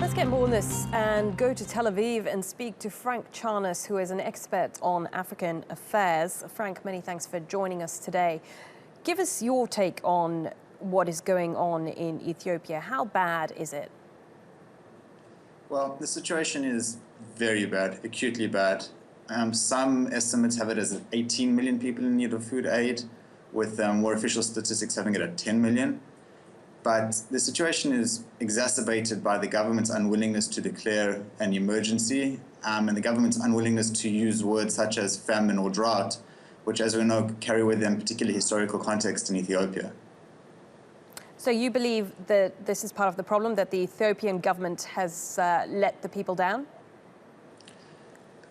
Let's get more on this and go to Tel Aviv and speak to Franck Charnas, who is an expert on African affairs. Franck, many thanks for joining us today. Give us your take on what is going on in Ethiopia. How bad is it? Well, the situation is very bad, acutely bad. Some estimates have it as 18 million people in need of food aid, with more official statistics having it at 10 million. But the situation is exacerbated by the government's unwillingness to declare an emergency and the government's unwillingness to use words such as famine or drought, which, as we know, carry with them particularly historical context in Ethiopia. So you believe that this is part of the problem, that the Ethiopian government has let the people down?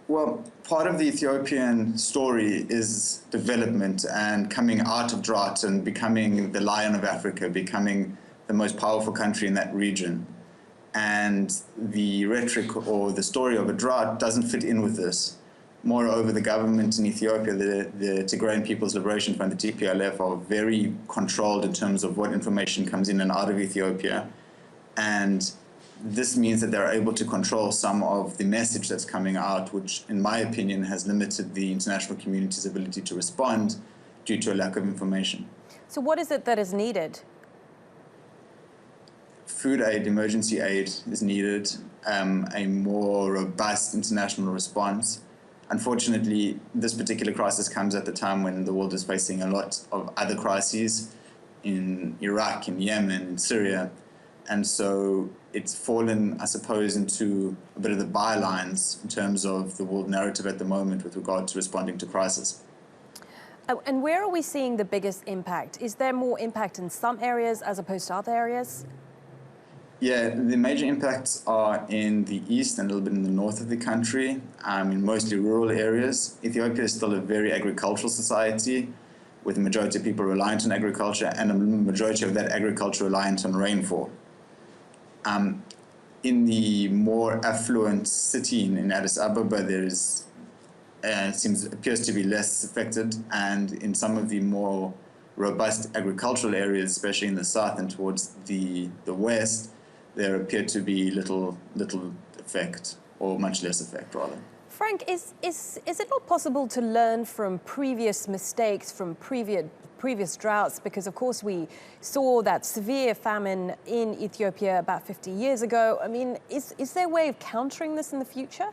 Well, part of the Ethiopian story is development and coming out of drought and becoming the lion of Africa, becoming the most powerful country in that region. And the rhetoric or the story of a drought doesn't fit in with this. Moreover, the government in Ethiopia, the Tigrayan People's Liberation Front, the TPLF, are very controlled in terms of what information comes in and out of Ethiopia. And this means that they're able to control some of the message that's coming out, which, in my opinion, has limited the international community's ability to respond due to a lack of information. So what is it that is needed? Food aid, emergency aid is needed, a more robust international response. Unfortunately, this particular crisis comes at the time when the world is facing a lot of other crises in Iraq, in Yemen, in Syria. And so it's fallen, I suppose, into a bit of the bylines in terms of the world narrative at the moment with regard to responding to crisis. And where are we seeing the biggest impact? Is there more impact in some areas as opposed to other areas? Yeah, the major impacts are in the east and a little bit in the north of the country, in mostly rural areas. Ethiopia is still a very agricultural society, with the majority of people reliant on agriculture and a majority of that agriculture reliant on rainfall. In the more affluent city in Addis Ababa, appears to be less affected, and in some of the more robust agricultural areas, especially in the south and towards the west, there appear to be little effect, or much less effect, rather. Franck, is it not possible to learn from previous mistakes, from previous droughts? Because, of course, we saw that severe famine in Ethiopia about 50 years ago. I mean, is there a way of countering this in the future?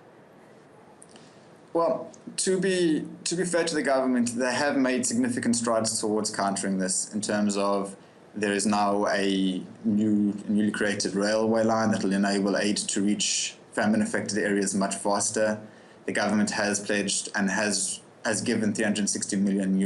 Well, to be fair to the government, they have made significant strides towards countering this in terms of there is now a newly created railway line that will enable aid to reach famine-affected areas much faster. The government has pledged and has given $360 million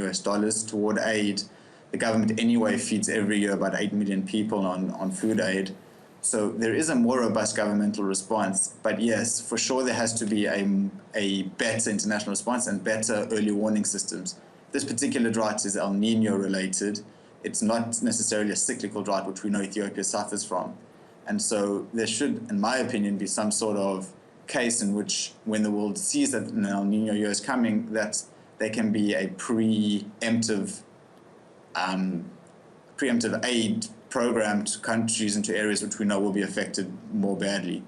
toward aid. The government anyway feeds every year about 8 million people on food aid. So there is a more robust governmental response. But yes, for sure there has to be a better international response and better early warning systems. This particular drought is El Nino related. It's not necessarily a cyclical drought, which we know Ethiopia suffers from. And so there should, in my opinion, be some sort of case in which, when the world sees that an El Nino year is coming, that there can be a preemptive aid program to countries and to areas which we know will be affected more badly.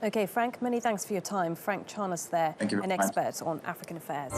Okay, Franck, many thanks for your time. Franck Charnas there, Thank you an very much. expert on African affairs.